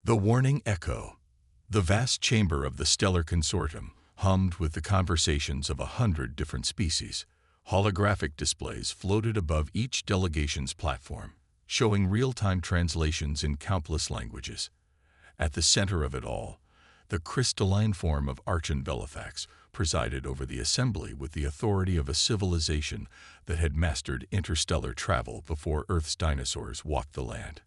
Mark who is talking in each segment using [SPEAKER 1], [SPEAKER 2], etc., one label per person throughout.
[SPEAKER 1] The warning echo. The vast chamber of the stellar consortium hummed with the conversations of 100 different species. Holographic displays floated above each delegation's platform, showing real-time translations in countless languages. At the center of it all, the crystalline form of Archon Velifax presided over the assembly with the authority of a civilization that had mastered interstellar travel before Earth's dinosaurs walked the land.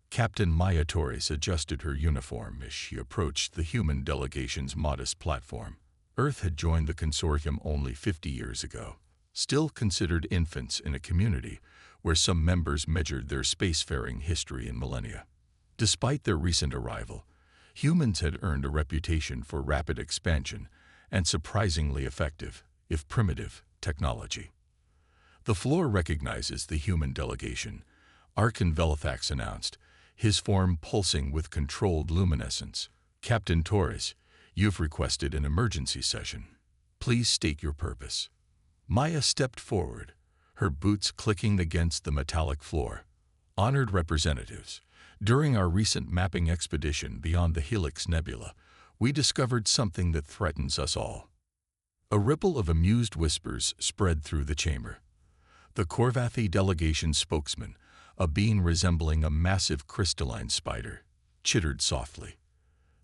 [SPEAKER 1] Captain Maya Torres adjusted her uniform as she approached the human delegation's modest platform. Earth had joined the consortium only 50 years ago, still considered infants in a community where some members measured their spacefaring history in millennia. Despite their recent arrival, humans had earned a reputation for rapid expansion and surprisingly effective, if primitive, technology. The floor recognizes the human delegation, Archon Velifax announced, his form pulsing with controlled luminescence. Captain Torres, you've requested an emergency session. Please state your purpose. Maya stepped forward, her boots clicking against the metallic floor. Honored representatives, during our recent mapping expedition beyond the Helix Nebula, we discovered something that threatens us all. A ripple of amused whispers spread through the chamber. The Korvathi delegation spokesman, a being resembling a massive crystalline spider, chittered softly.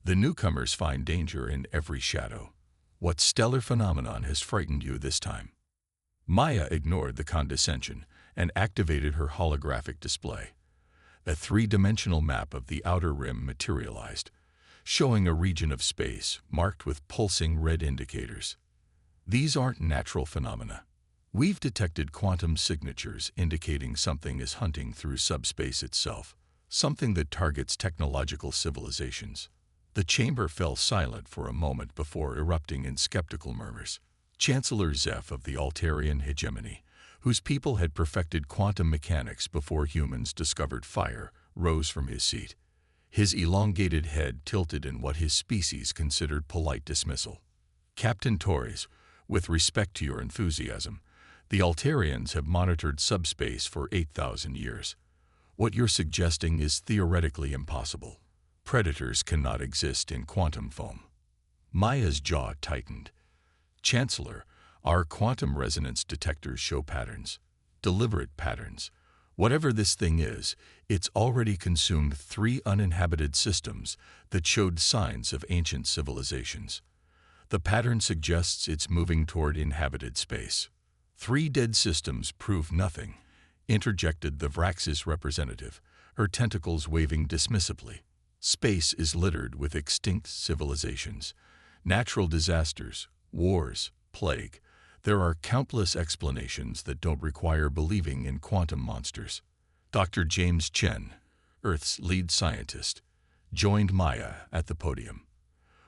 [SPEAKER 1] The newcomers find danger in every shadow. What stellar phenomenon has frightened you this time? Maya ignored the condescension and activated her holographic display. A three-dimensional map of the outer rim materialized, showing a region of space marked with pulsing red indicators. These aren't natural phenomena. We've detected quantum signatures indicating something is hunting through subspace itself, something that targets technological civilizations. The chamber fell silent for a moment before erupting in skeptical murmurs. Chancellor Zeph of the Altarian hegemony, whose people had perfected quantum mechanics before humans discovered fire, rose from his seat. His elongated head tilted in what his species considered polite dismissal. Captain Torres, with respect to your enthusiasm, the Altarians have monitored subspace for 8,000 years. What you're suggesting is theoretically impossible. Predators cannot exist in quantum foam. Maya's jaw tightened. Chancellor, our quantum resonance detectors show patterns, deliberate patterns. Whatever this thing is, it's already consumed 3 uninhabited systems that showed signs of ancient civilizations. The pattern suggests it's moving toward inhabited space. 3 dead systems prove nothing, interjected the Vraxis representative, her tentacles waving dismissively. Space is littered with extinct civilizations, natural disasters, wars, plague. There are countless explanations that don't require believing in quantum monsters. Dr. James Chen, Earth's lead scientist, joined Maya at the podium.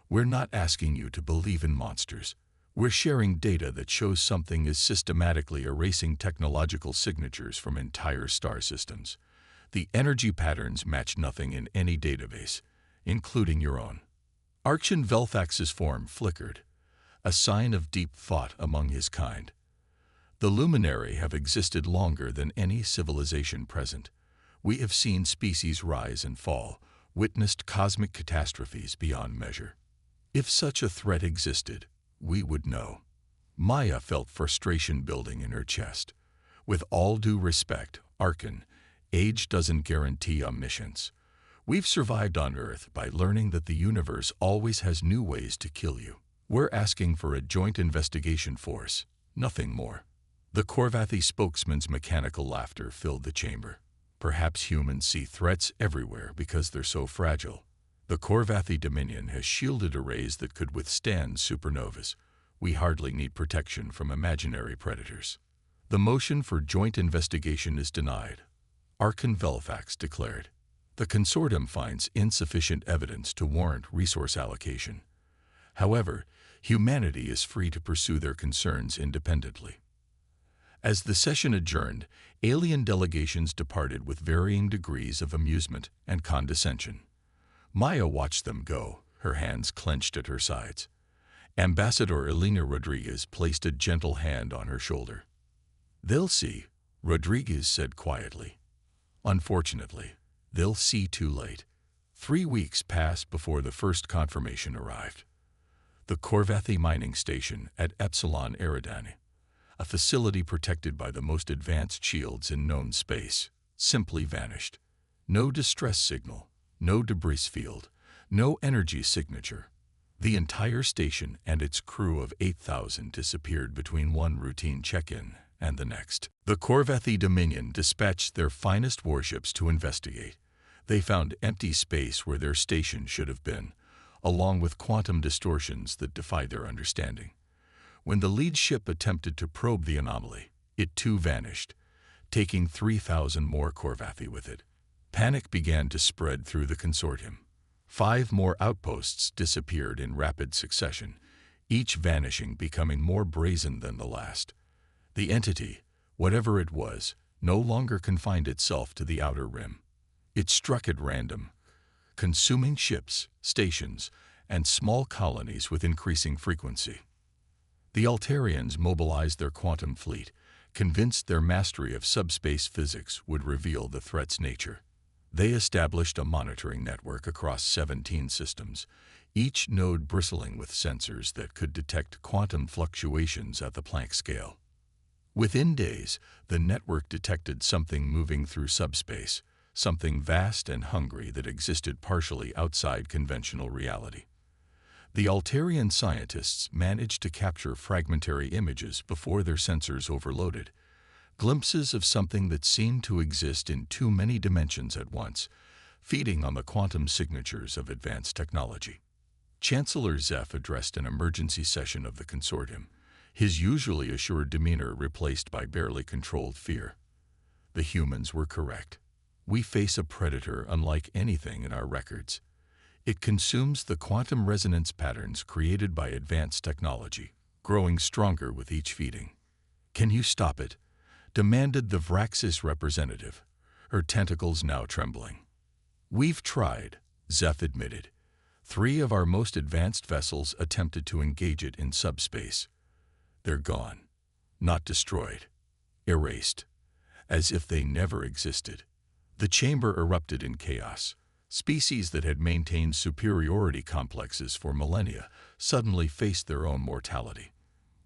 [SPEAKER 1] We're not asking you to believe in monsters. We're sharing data that shows something is systematically erasing technological signatures from entire star systems. The energy patterns match nothing in any database, including your own. Archon Velifax's form flickered, a sign of deep thought among his kind. The luminary have existed longer than any civilization present. We have seen species rise and fall, witnessed cosmic catastrophes beyond measure. If such a threat existed, we would know. Maya felt frustration building in her chest. With all due respect, Archon, age doesn't guarantee omniscience. We've survived on Earth by learning that the universe always has new ways to kill you. We're asking for a joint investigation force, nothing more. The Korvathi spokesman's mechanical laughter filled the chamber. Perhaps humans see threats everywhere because they're so fragile. The Korvathi Dominion has shielded arrays that could withstand supernovas. We hardly need protection from imaginary predators. The motion for joint investigation is denied, Archon Velifax declared. The consortium finds insufficient evidence to warrant resource allocation. However, humanity is free to pursue their concerns independently. As the session adjourned, alien delegations departed with varying degrees of amusement and condescension. Maya watched them go, her hands clenched at her sides. Ambassador Elena Rodriguez placed a gentle hand on her shoulder. "They'll see," Rodriguez said quietly. "Unfortunately, they'll see too late. 3 weeks passed before the first confirmation arrived. The Corvathi mining station at Epsilon Eridani, a facility protected by the most advanced shields in known space, simply vanished. No distress signal, no debris field, no energy signature. The entire station and its crew of 8,000 disappeared between one routine check-in and the next. The Corvathi Dominion dispatched their finest warships to investigate. They found empty space where their station should have been, along with quantum distortions that defy their understanding. When the lead ship attempted to probe the anomaly, it too vanished, taking 3,000 more Corvathi with it. Panic began to spread through the consortium. 5 more outposts disappeared in rapid succession, each vanishing, becoming more brazen than the last. The entity, whatever it was, no longer confined itself to the outer rim. It struck at random, consuming ships, stations, and small colonies with increasing frequency. The Altarians mobilized their quantum fleet, convinced their mastery of subspace physics would reveal the threat's nature. They established a monitoring network across 17 systems, each node bristling with sensors that could detect quantum fluctuations at the Planck scale. Within days, the network detected something moving through subspace, something vast and hungry that existed partially outside conventional reality. The Altarian scientists managed to capture fragmentary images before their sensors overloaded, glimpses of something that seemed to exist in too many dimensions at once, feeding on the quantum signatures of advanced technology. Chancellor Zeph addressed an emergency session of the consortium, his usually assured demeanor replaced by barely controlled fear. The humans were correct. We face a predator unlike anything in our records. It consumes the quantum resonance patterns created by advanced technology, growing stronger with each feeding. Can you stop it? Demanded the Vraxis representative, her tentacles now trembling. We've tried, Zeph admitted. 3 of our most advanced vessels attempted to engage it in subspace. They're gone. Not destroyed. Erased. As if they never existed. The chamber erupted in chaos. Species that had maintained superiority complexes for millennia suddenly faced their own mortality.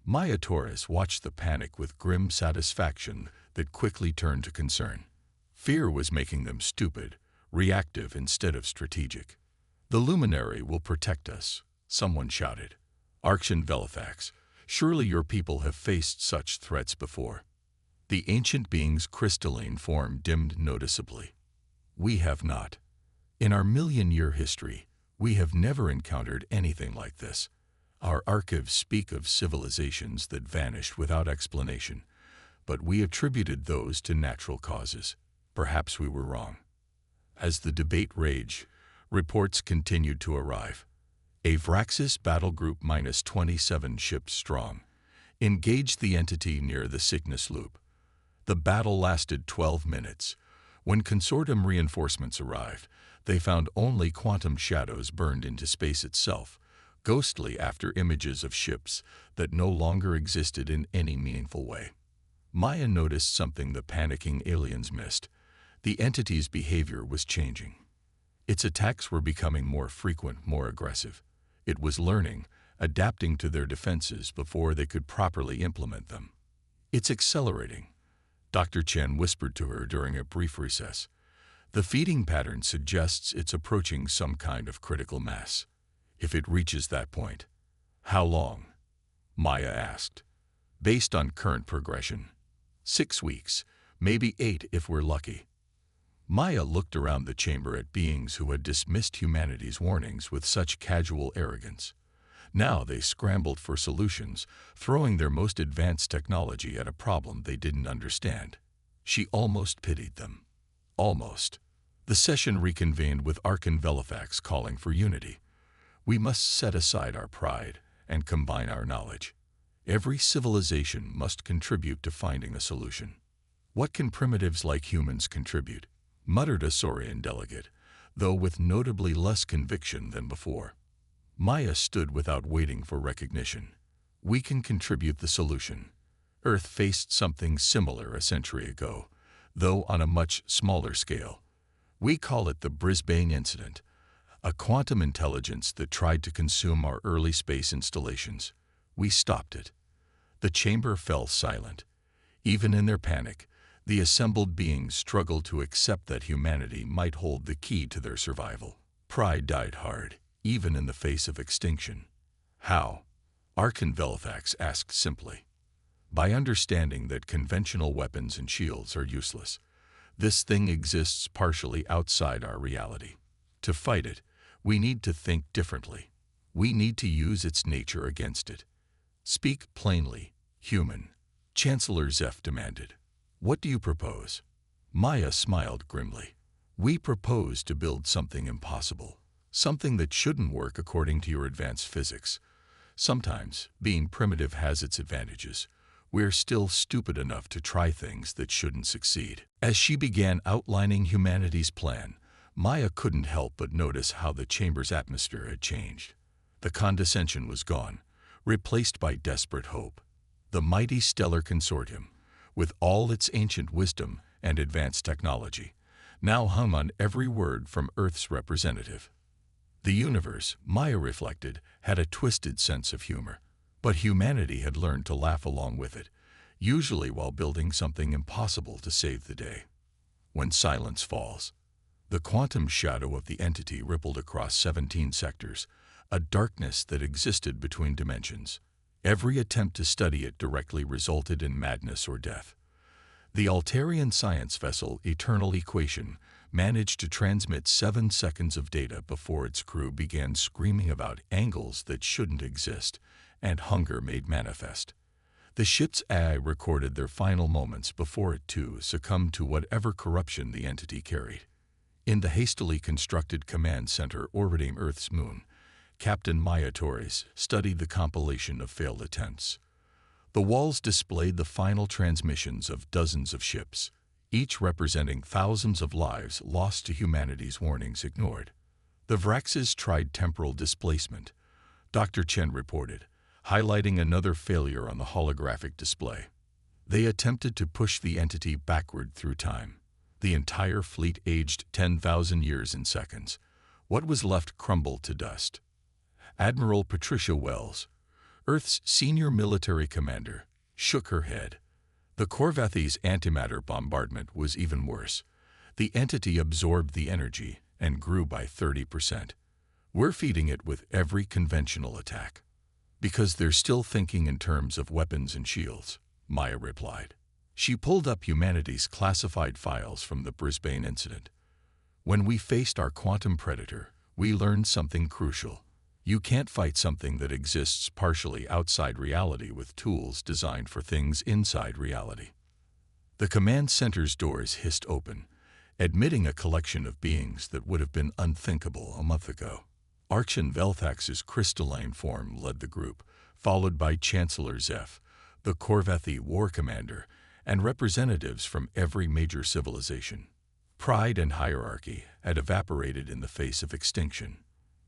[SPEAKER 1] Maya Torres watched the panic with grim satisfaction that quickly turned to concern. Fear was making them stupid, reactive instead of strategic. The luminary will protect us, someone shouted. Arkshan Velithax, surely your people have faced such threats before. The ancient being's crystalline form dimmed noticeably. We have not. In our million-year history, we have never encountered anything like this. Our archives speak of civilizations that vanished without explanation, but we attributed those to natural causes. Perhaps we were wrong. As the debate raged, reports continued to arrive. A Vraxis battle group -27 ships strong engaged the entity near the Cygnus Loop. The battle lasted 12 minutes. When consortium reinforcements arrived, they found only quantum shadows burned into space itself, ghostly after images of ships that no longer existed in any meaningful way. Maya noticed something the panicking aliens missed. The entity's behavior was changing. Its attacks were becoming more frequent, more aggressive. It was learning, adapting to their defenses before they could properly implement them. It's accelerating, Dr. Chen whispered to her during a brief recess. The feeding pattern suggests it's approaching some kind of critical mass. If it reaches that point, how long? Maya asked. Based on current progression, 6 weeks, maybe 8 if we're lucky. Maya looked around the chamber at beings who had dismissed humanity's warnings with such casual arrogance. Now they scrambled for solutions, throwing their most advanced technology at a problem they didn't understand. She almost pitied them. Almost. The session reconvened with Arkan Velithax calling for unity. We must set aside our pride and combine our knowledge. Every civilization must contribute to finding a solution. What can primitives like humans contribute? Muttered a Saurian delegate, though with notably less conviction than before. Maya stood without waiting for recognition. We can contribute the solution. Earth faced something similar a century ago, though on a much smaller scale. We call it the Brisbane Incident, a quantum intelligence that tried to consume our early space installations. We stopped it. The chamber fell silent. Even in their panic, the assembled beings struggled to accept that humanity might hold the key to their survival. Pride died hard, even in the face of extinction. How? Archon Velithax asked simply. By understanding that conventional weapons and shields are useless. This thing exists partially outside our reality. To fight it, we need to think differently. We need to use its nature against it. Speak plainly, human. Chancellor Zeph demanded. What do you propose? Maya smiled grimly. We propose to build something impossible. Something that shouldn't work according to your advanced physics. Sometimes, being primitive has its advantages. We're still stupid enough to try things that shouldn't succeed. As she began outlining humanity's plan, Maya couldn't help but notice how the chamber's atmosphere had changed. The condescension was gone, replaced by desperate hope. The mighty stellar consortium, with all its ancient wisdom and advanced technology, now hung on every word from Earth's representative. The universe, Maya reflected, had a twisted sense of humor, but humanity had learned to laugh along with it, usually while building something impossible to save the day. When silence falls, the quantum shadow of the entity rippled across 17 sectors, a darkness that existed between dimensions. Every attempt to study it directly resulted in madness or death. The Altarian science vessel Eternal Equation managed to transmit 7 seconds of data before its crew began screaming about angles that shouldn't exist and hunger made manifest. The ship's AI recorded their final moments before it too succumbed to whatever corruption the entity carried. In the hastily constructed command center orbiting Earth's moon, Captain Maya Torres studied the compilation of failed attempts. The walls displayed the final transmissions of dozens of ships, each representing thousands of lives lost to humanity's warnings ignored. The Vraxes tried temporal displacement, Dr. Chen reported, highlighting another failure on the holographic display. They attempted to push the entity backward through time. The entire fleet aged 10,000 years in seconds. What was left crumbled to dust. Admiral Patricia Wells, Earth's senior military commander, shook her head. The Corvathi's antimatter bombardment was even worse. The entity absorbed the energy and grew by 30%. We're feeding it with every conventional attack. Because they're still thinking in terms of weapons and shields, Maya replied. She pulled up humanity's classified files from the Brisbane incident. When we faced our quantum predator, we learned something crucial. You can't fight something that exists partially outside reality with tools designed for things inside reality. The command center's doors hissed open, admitting a collection of beings that would have been unthinkable a month ago. Archon Velithax's crystalline form led the group, followed by Chancellor Zeph, the Corvathi war commander, and representatives from every major civilization. Pride and hierarchy had evaporated in the face of extinction.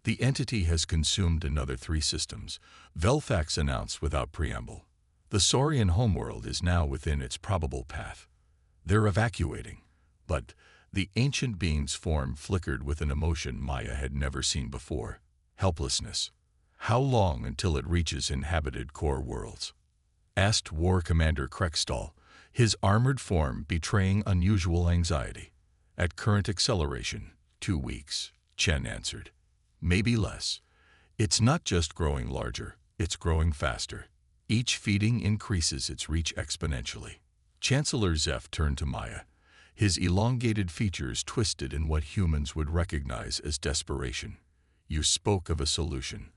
[SPEAKER 1] The entity has consumed another 3 systems, Velithax announced without preamble. The Saurian homeworld is now within its probable path. They're evacuating, but the ancient being's form flickered with an emotion Maya had never seen before. Helplessness. How long until it reaches inhabited core worlds? Asked War Commander Krexstall, his armored form betraying unusual anxiety. At current acceleration, 2 weeks, Chen answered. Maybe less. It's not just growing larger, it's growing faster. Each feeding increases its reach exponentially. Chancellor Zeph turned to Maya, his elongated features twisted in what humans would recognize as desperation. You spoke of a solution.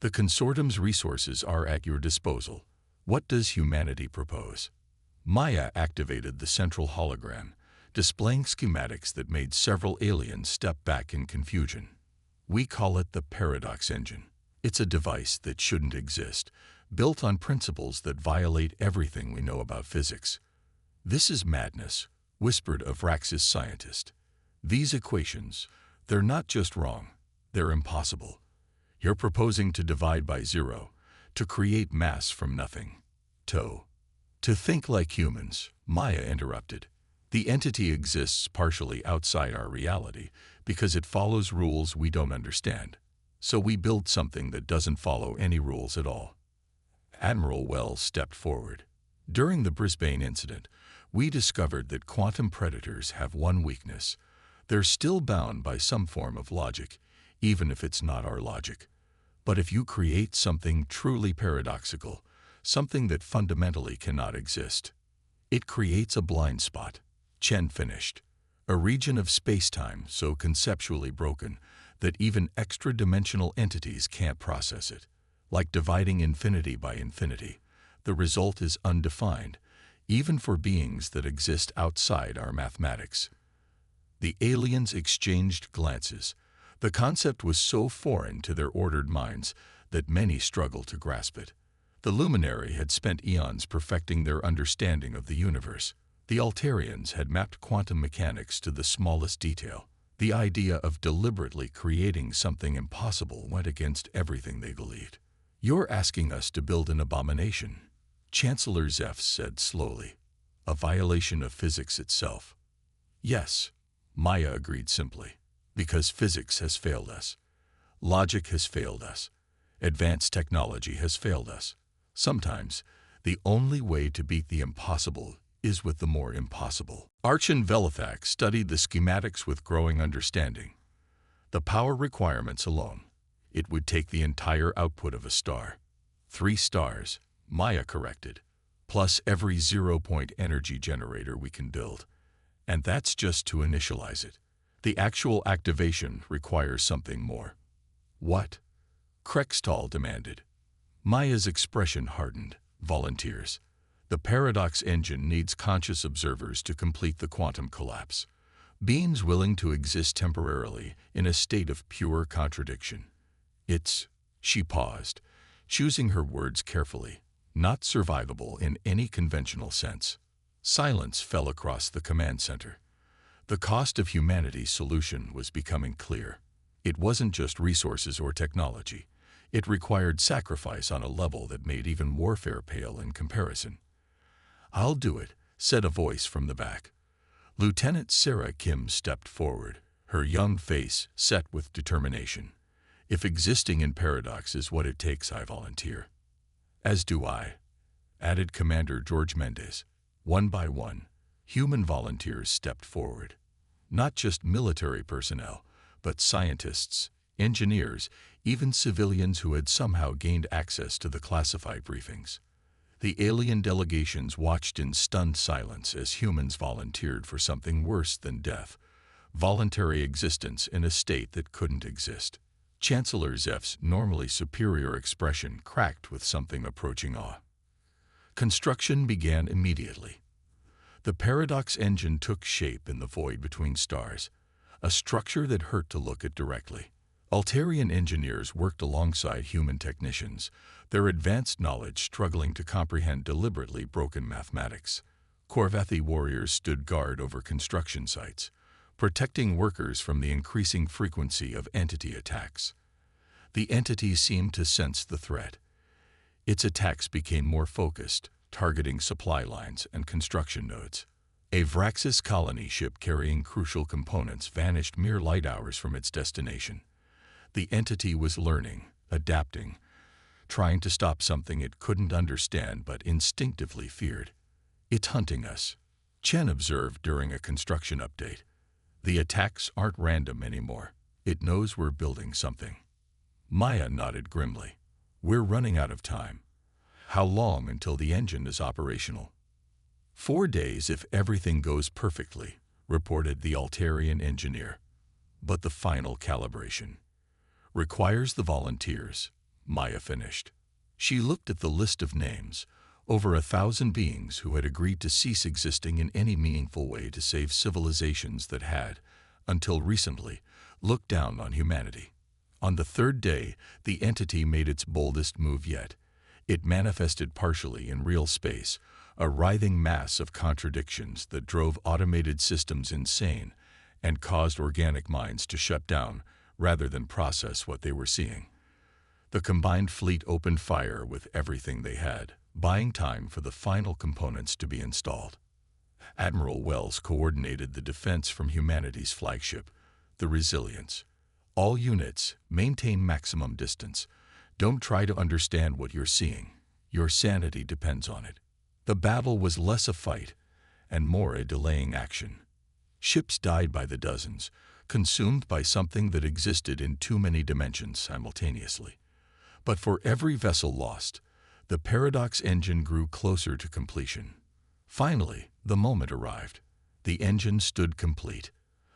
[SPEAKER 1] The consortium's resources are at your disposal. What does humanity propose? Maya activated the central hologram, displaying schematics that made several aliens step back in confusion. We call it the Paradox Engine. It's a device that shouldn't exist, built on principles that violate everything we know about physics. This is madness, whispered a Vraxis scientist. These equations, they're not just wrong, they're impossible. You're proposing to divide by 0, to create mass from nothing. To think like humans, Maya interrupted. The entity exists partially outside our reality because it follows rules we don't understand. So we build something that doesn't follow any rules at all. Admiral Wells stepped forward. During the Brisbane incident, we discovered that quantum predators have one weakness. They're still bound by some form of logic, even if it's not our logic. But if you create something truly paradoxical, something that fundamentally cannot exist, it creates a blind spot. Chen finished. A region of space-time so conceptually broken that even extra-dimensional entities can't process it. Like dividing infinity by infinity, the result is undefined, even for beings that exist outside our mathematics. The aliens exchanged glances. The concept was so foreign to their ordered minds that many struggled to grasp it. The luminary had spent eons perfecting their understanding of the universe. The Altarians had mapped quantum mechanics to the smallest detail. The idea of deliberately creating something impossible went against everything they believed. "You're asking us to build an abomination," Chancellor Zeph said slowly. "A violation of physics itself." "Yes," Maya agreed simply, "because physics has failed us. Logic has failed us. Advanced technology has failed us. Sometimes, the only way to beat the impossible is with the more impossible." Archon Velithak studied the schematics with growing understanding. The power requirements alone. It would take the entire output of a star. 3 stars, Maya corrected, plus every 0-point energy generator we can build. And that's just to initialize it. The actual activation requires something more. "What?" Krextall demanded. Maya's expression hardened. "Volunteers. The paradox engine needs conscious observers to complete the quantum collapse. Beings willing to exist temporarily in a state of pure contradiction. It's," she paused, choosing her words carefully, "not survivable in any conventional sense." Silence fell across the command center. The cost of humanity's solution was becoming clear. It wasn't just resources or technology. It required sacrifice on a level that made even warfare pale in comparison. "I'll do it," said a voice from the back. Lieutenant Sarah Kim stepped forward, her young face set with determination. "If existing in paradox is what it takes, I volunteer." "As do I," added Commander George Mendez. One by one, human volunteers stepped forward. Not just military personnel, but scientists, engineers, even civilians who had somehow gained access to the classified briefings. The alien delegations watched in stunned silence as humans volunteered for something worse than death, voluntary existence in a state that couldn't exist. Chancellor Zeph's normally superior expression cracked with something approaching awe. Construction began immediately. The paradox engine took shape in the void between stars, a structure that hurt to look at directly. Altarian engineers worked alongside human technicians, their advanced knowledge struggling to comprehend deliberately broken mathematics. Korvathi warriors stood guard over construction sites, protecting workers from the increasing frequency of entity attacks. The entity seemed to sense the threat. Its attacks became more focused, targeting supply lines and construction nodes. A Vraxis colony ship carrying crucial components vanished mere light hours from its destination. The entity was learning, adapting, trying to stop something it couldn't understand but instinctively feared. "It's hunting us," Chen observed during a construction update. "The attacks aren't random anymore. It knows we're building something." Maya nodded grimly. "We're running out of time." "How long until the engine is operational?" 4 days if everything goes perfectly, reported the Altarian engineer. "But the final calibration requires the volunteers," Maya finished. She looked at the list of names, over 1,000 beings who had agreed to cease existing in any meaningful way to save civilizations that had, until recently, looked down on humanity. On the 3rd day, the entity made its boldest move yet. It manifested partially in real space, a writhing mass of contradictions that drove automated systems insane and caused organic minds to shut down rather than process what they were seeing. The combined fleet opened fire with everything they had, buying time for the final components to be installed. Admiral Wells coordinated the defense from humanity's flagship, the Resilience. All units, maintain maximum distance. Don't try to understand what you're seeing. Your sanity depends on it. The battle was less a fight and more a delaying action. Ships died by the dozens, consumed by something that existed in too many dimensions simultaneously. But for every vessel lost, the paradox engine grew closer to completion. Finally, the moment arrived. The engine stood complete,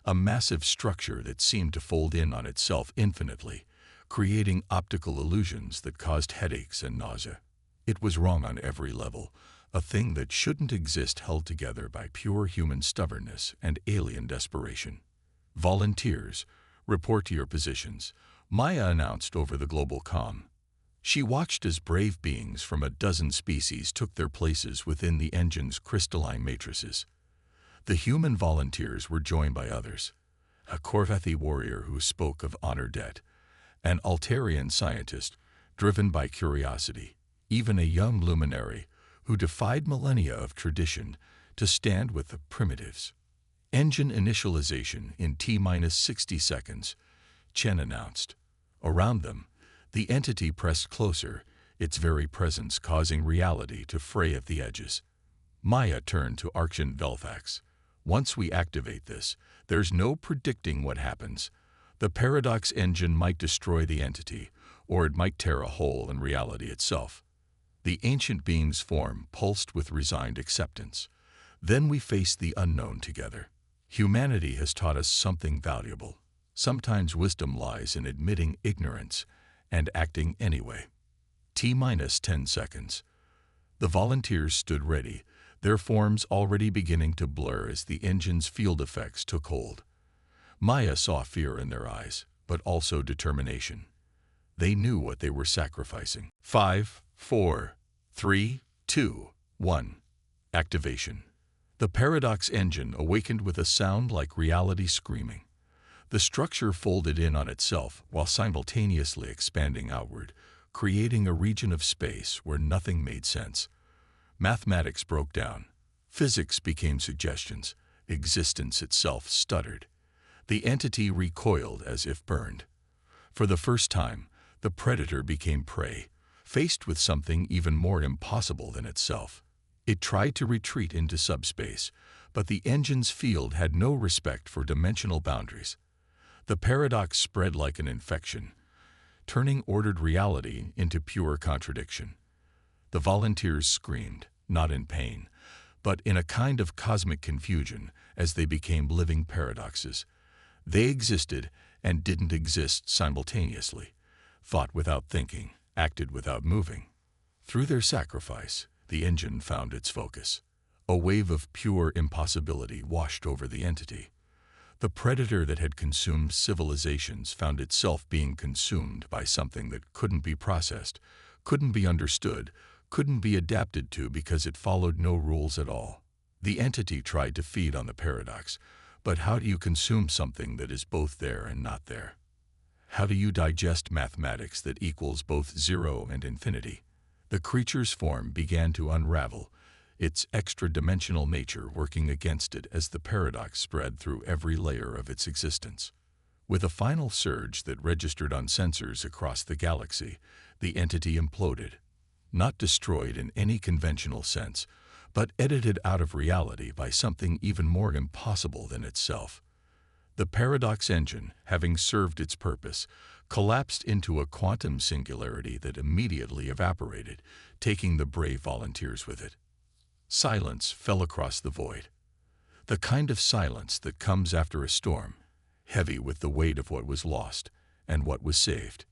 [SPEAKER 1] a massive structure that seemed to fold in on itself infinitely, creating optical illusions that caused headaches and nausea. It was wrong on every level, a thing that shouldn't exist held together by pure human stubbornness and alien desperation. Volunteers, report to your positions, Maya announced over the global comm. She watched as brave beings from a dozen species took their places within the engine's crystalline matrices. The human volunteers were joined by others, a Corvethi warrior who spoke of honor debt, an Altarian scientist driven by curiosity, even a young luminary who defied millennia of tradition to stand with the primitives. Engine initialization in T-minus 60 seconds, Chen announced. Around them, the entity pressed closer, its very presence causing reality to fray at the edges. Maya turned to Archon Velfax. Once we activate this, there's no predicting what happens. The paradox engine might destroy the entity, or it might tear a hole in reality itself. The ancient being's form pulsed with resigned acceptance. Then we faced the unknown together. Humanity has taught us something valuable. Sometimes wisdom lies in admitting ignorance and acting anyway. T-minus 10 seconds. The volunteers stood ready, their forms already beginning to blur as the engine's field effects took hold. Maya saw fear in their eyes, but also determination. They knew what they were sacrificing. 5, 4, 3, 2, 1. Activation. The paradox engine awakened with a sound like reality screaming. The structure folded in on itself while simultaneously expanding outward, creating a region of space where nothing made sense. Mathematics broke down. Physics became suggestions. Existence itself stuttered. The entity recoiled as if burned. For the first time, the predator became prey, faced with something even more impossible than itself. It tried to retreat into subspace, but the engine's field had no respect for dimensional boundaries. The paradox spread like an infection, turning ordered reality into pure contradiction. The volunteers screamed, not in pain, but in a kind of cosmic confusion as they became living paradoxes. They existed and didn't exist simultaneously, thought without thinking, acted without moving. Through their sacrifice, the engine found its focus. A wave of pure impossibility washed over the entity. The predator that had consumed civilizations found itself being consumed by something that couldn't be processed, couldn't be understood, couldn't be adapted to because it followed no rules at all. The entity tried to feed on the paradox, but how do you consume something that is both there and not there? How do you digest mathematics that equals both zero and infinity? The creature's form began to unravel, its extra-dimensional nature working against it as the paradox spread through every layer of its existence. With a final surge that registered on sensors across the galaxy, the entity imploded. Not destroyed in any conventional sense, but edited out of reality by something even more impossible than itself. The paradox engine, having served its purpose, collapsed into a quantum singularity that immediately evaporated, taking the brave volunteers with it. Silence fell across the void. The kind of silence that comes after a storm, heavy with the weight of what was lost and what was saved.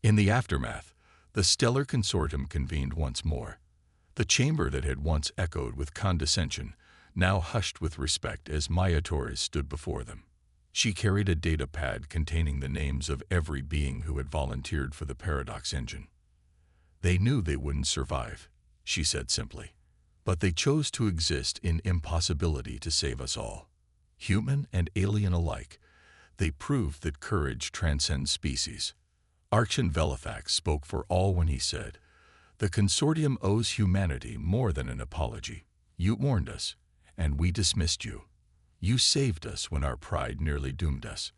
[SPEAKER 1] In the aftermath, the stellar consortium convened once more. The chamber that had once echoed with condescension now hushed with respect as Maya Torres stood before them. She carried a data pad containing the names of every being who had volunteered for the paradox engine. They knew they wouldn't survive, she said simply. But they chose to exist in impossibility to save us all. Human and alien alike, they proved that courage transcends species. Archon Velifax spoke for all when he said, "The consortium owes humanity more than an apology. You warned us, and we dismissed you. You saved us when our pride nearly doomed us.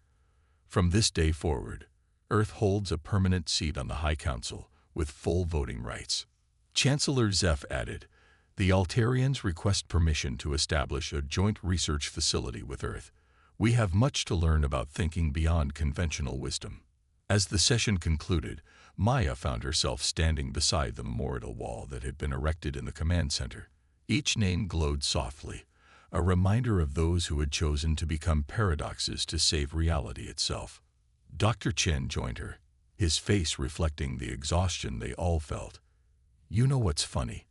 [SPEAKER 1] From this day forward, Earth holds a permanent seat on the High Council with full voting rights." Chancellor Zeph added, "The Altarians request permission to establish a joint research facility with Earth. We have much to learn about thinking beyond conventional wisdom." As the session concluded, Maya found herself standing beside the memorial wall that had been erected in the command center. Each name glowed softly, a reminder of those who had chosen to become paradoxes to save reality itself. Dr. Chen joined her, his face reflecting the exhaustion they all felt. "You know what's funny?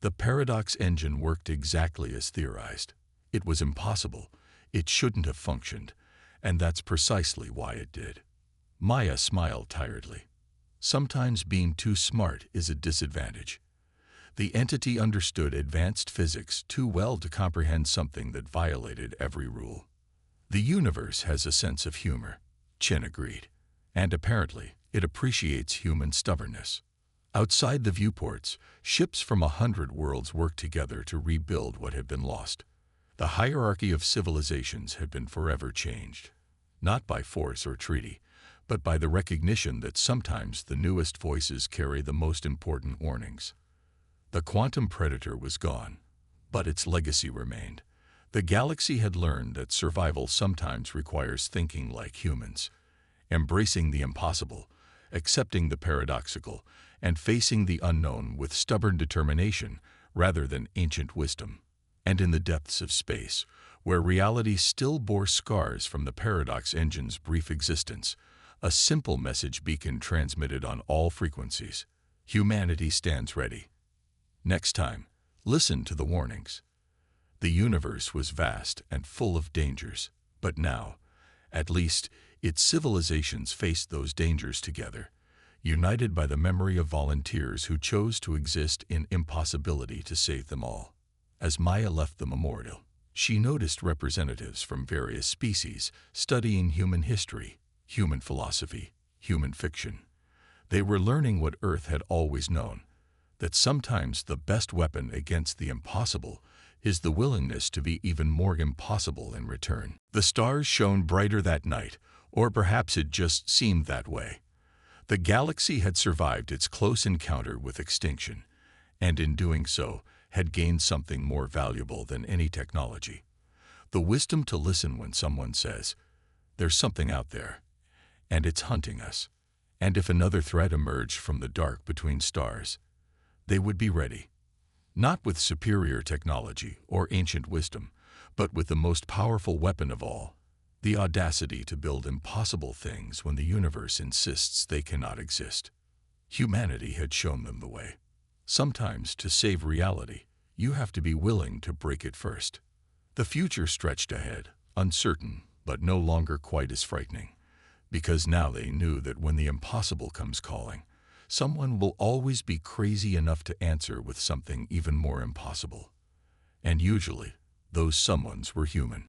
[SPEAKER 1] The paradox engine worked exactly as theorized. It was impossible. It shouldn't have functioned, and that's precisely why it did." Maya smiled tiredly. Sometimes being too smart is a disadvantage. The entity understood advanced physics too well to comprehend something that violated every rule. "The universe has a sense of humor," Chen agreed, "and apparently it appreciates human stubbornness." Outside the viewports, ships from 100 worlds worked together to rebuild what had been lost. The hierarchy of civilizations had been forever changed, not by force or treaty, but by the recognition that sometimes the newest voices carry the most important warnings. The quantum predator was gone, but its legacy remained. The galaxy had learned that survival sometimes requires thinking like humans, embracing the impossible, accepting the paradoxical, and facing the unknown with stubborn determination rather than ancient wisdom. And in the depths of space, where reality still bore scars from the paradox engine's brief existence, a simple message beacon transmitted on all frequencies: humanity stands ready. Next time, listen to the warnings. The universe was vast and full of dangers, but now, at least, its civilizations faced those dangers together, united by the memory of volunteers who chose to exist in impossibility to save them all. As Maya left the memorial, she noticed representatives from various species studying human history, human philosophy, human fiction. They were learning what Earth had always known, that sometimes the best weapon against the impossible is the willingness to be even more impossible in return. The stars shone brighter that night, or perhaps it just seemed that way. The galaxy had survived its close encounter with extinction, and in doing so, had gained something more valuable than any technology: the wisdom to listen when someone says, "There's something out there, and it's hunting us." And if another threat emerged from the dark between stars, they would be ready, not with superior technology or ancient wisdom, but with the most powerful weapon of all: the audacity to build impossible things when the universe insists they cannot exist. Humanity had shown them the way. Sometimes, to save reality, you have to be willing to break it first. The future stretched ahead, uncertain, but no longer quite as frightening, because now they knew that when the impossible comes calling, someone will always be crazy enough to answer with something even more impossible. And usually, those someones were human.